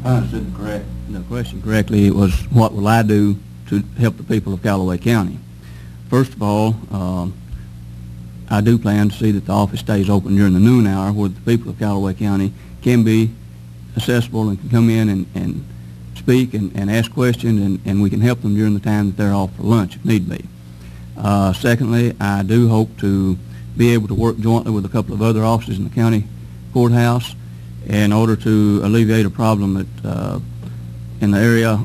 I understood the question correctly. It was, what will I do to help the people of Calloway County? First of all, I do plan to see that the office stays open during the noon hour, where the people of Calloway County can be accessible and can come in and speak and ask questions, and we can help them during the time that they're off for lunch if need be. Secondly, I do hope to be able to work jointly with a couple of other offices in the county courthouse in order to alleviate a problem that in the area,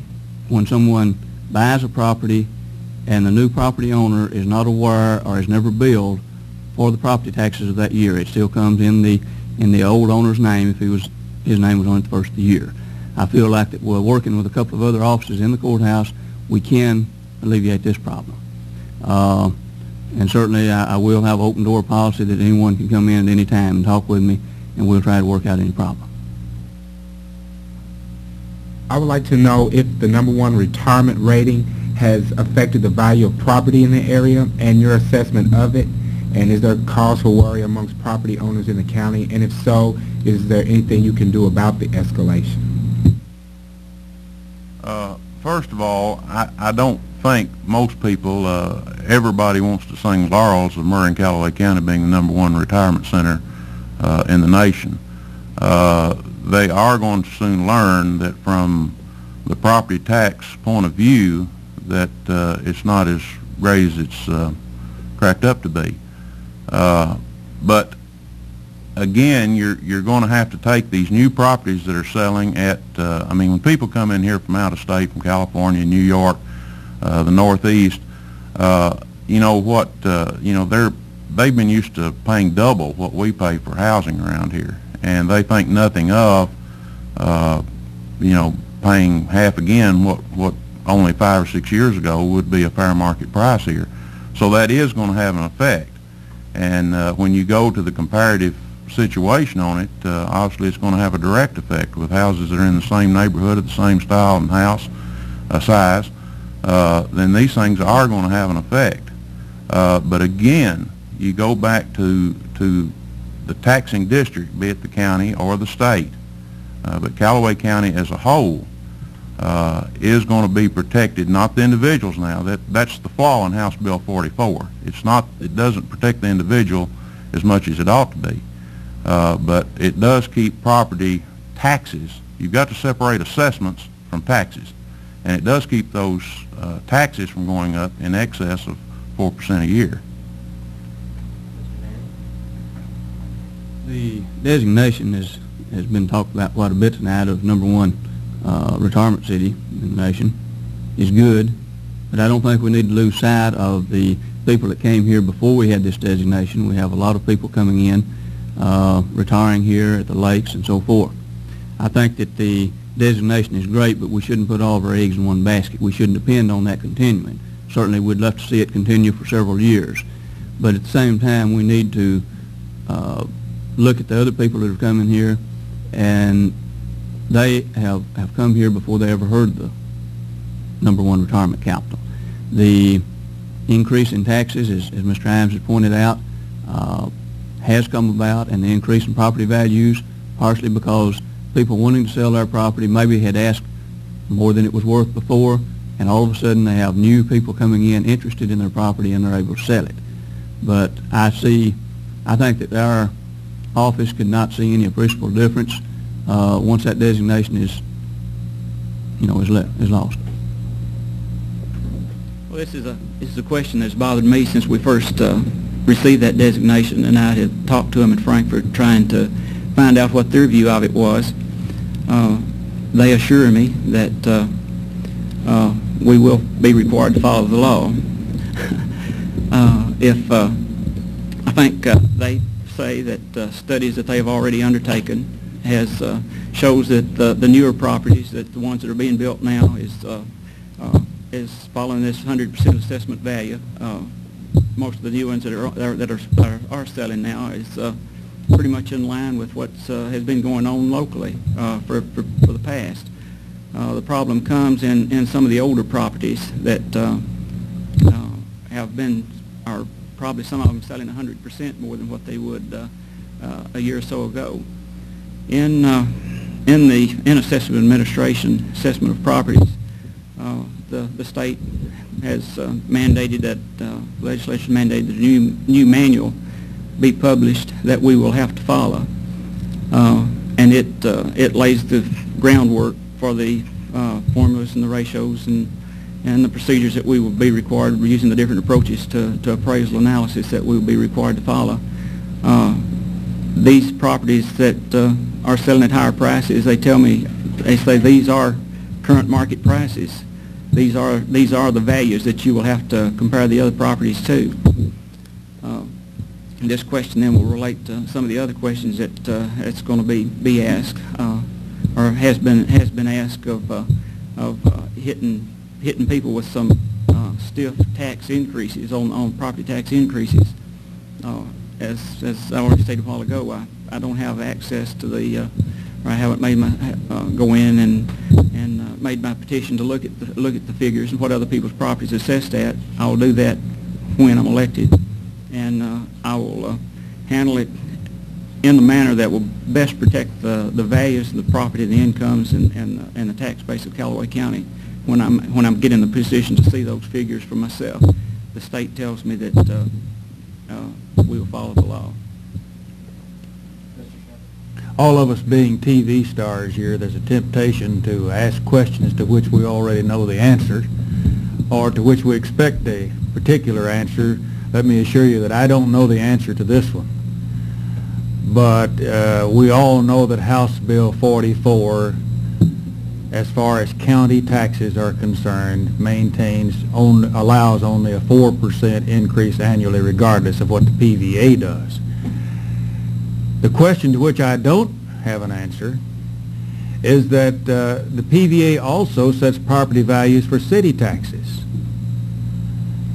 when someone buys a property and the new property owner is not aware or has never billed for the property taxes of that year. It still comes in the old owner's name if his name was on it the first of the year. I feel like that we're working with a couple of other offices in the courthouse, we can alleviate this problem. And certainly I will have open door policy that anyone can come in at any time and talk with me, and we'll try to work out any problem. I would like to know if the #1 retirement rating has affected the value of property in the area and your assessment of it, and is there cause for worry amongst property owners in the county, and if so, is there anything you can do about the escalation? First of all, I don't think most people, everybody wants to sing laurels of Murray and Calloway County being the #1 retirement center in the nation. They are going to soon learn that from the property tax point of view that it's not as great as it's cracked up to be. But again, you're going to have to take these new properties that are selling at, I mean, when people come in here from out of state, from California, New York, the Northeast, you know what, you know, they've been used to paying double what we pay for housing around here, and they think nothing of, you know, paying half again what only 5 or 6 years ago would be a fair market price here. So that is going to have an effect. And when you go to the comparative situation on it, obviously it's going to have a direct effect with houses that are in the same neighborhood, of the same style and house size. Then these things are going to have an effect. But again, you go back to the taxing district, be it the county or the state, but Calloway County as a whole is going to be protected, not the individuals now. That's the flaw in House Bill 44. It doesn't protect the individual as much as it ought to be. But it does keep property taxes. You've got to separate assessments from taxes. And it does keep those taxes from going up in excess of 4% a year. The designation has been talked about quite a bit tonight of #1 retirement city in the nation is good, but I don't think we need to lose sight of the people that came here before we had this designation. We have a lot of people coming in, retiring here at the lakes and so forth. I think that the designation is great, but we shouldn't put all of our eggs in one basket. We shouldn't depend on that continuing. Certainly we'd love to see it continue for several years, but at the same time we need to look at the other people that have come in here, and they have come here before they ever heard the #1 retirement capital. The increase in taxes, as Mr. Imes has pointed out, has come about, and the increase in property values partially because people wanting to sell their property maybe had asked more than it was worth before, and all of a sudden they have new people coming in interested in their property and they're able to sell it. But I think that our office could not see any appreciable difference once that designation is lost. Well, this is a question that's bothered me since we first received that designation, and I had talked to them in Frankfurt trying to find out what their view of it was. They assure me that we will be required to follow the law. I think they say that studies that they have already undertaken shows that the newer properties, that the ones that are being built now, is following this 100% assessment value. Most of the new ones that are selling now is pretty much in line with what has been going on locally for the past. The problem comes in some of the older properties that are probably some of them selling 100% more than what they would a year or so ago. In in the assessment administration assessment of properties, the state has mandated that legislation mandated that a new manual be published that we will have to follow, and it lays the groundwork for the formulas and the ratios and the procedures that we will be required, using the different approaches to appraisal analysis that we will be required to follow. These properties that are selling at higher prices, they say these are current market prices. These are the values that you will have to compare the other properties to. And this question then will relate to some of the other questions that it's going to be asked, or has been asked of hitting people with some stiff tax increases on property tax increases. As I already stated a while ago, I don't have access to the, or I haven't made my go in and made my petition to look at the figures and what other people's properties assessed at. I will do that when I'm elected, and I will handle it in the manner that will best protect the values of the property, the incomes, and the tax base of Calloway County. When I'm getting in the position to see those figures for myself, the state tells me that we will follow the law. All of us being TV stars here, there's a temptation to ask questions to which we already know the answer, or to which we expect a particular answer. Let me assure you that I don't know the answer to this one. But we all know that House Bill 44, as far as county taxes are concerned, allows only a 4% increase annually, regardless of what the PVA does. The question to which I don't have an answer is that the PVA also sets property values for city taxes.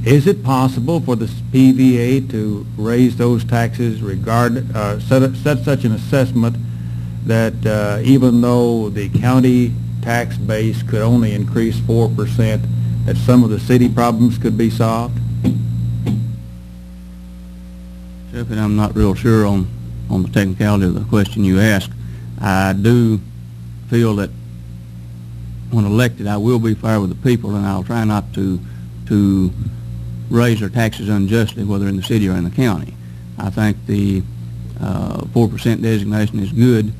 Is it possible for the PVA to raise those taxes, set such an assessment that even though the county tax base could only increase 4%, that some of the city problems could be solved? Except I'm not real sure on the technicality of the question you asked. I do feel that when elected, I will be fair with the people, and I'll try not to raise their taxes unjustly, whether in the city or in the county. I think the 4% designation is good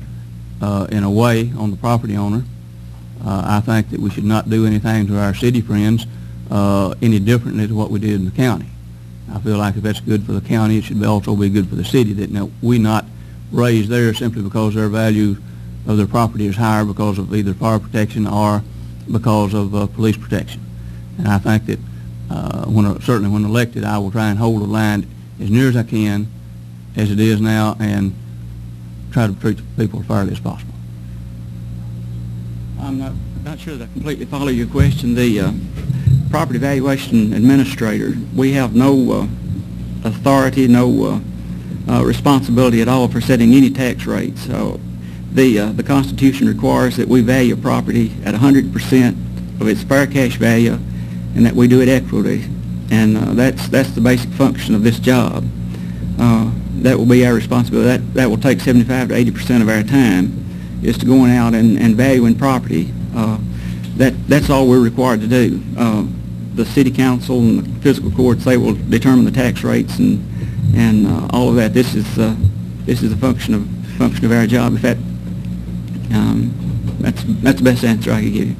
in a way on the property owner. I think that we should not do anything to our city friends any differently to what we did in the county. I feel like if that's good for the county, it should also be good for the city, that we not raise theirs simply because their value of their property is higher because of either fire protection or because of police protection. And I think that certainly when elected, I will try and hold the line as near as I can as it is now, and try to treat people as fairly as possible. I'm not sure that I completely follow your question. The property valuation administrator, we have no authority, no responsibility at all for setting any tax rates. So the Constitution requires that we value property at 100% of its fair cash value, and that we do it equitably. And that's the basic function of this job. That will be our responsibility. That will take 75 to 80% of our time, is to going out and valuing property. That's all we're required to do. The city council and the fiscal courts, they will determine the tax rates and all of that. This is a function of our job. If that's the best answer I could give you.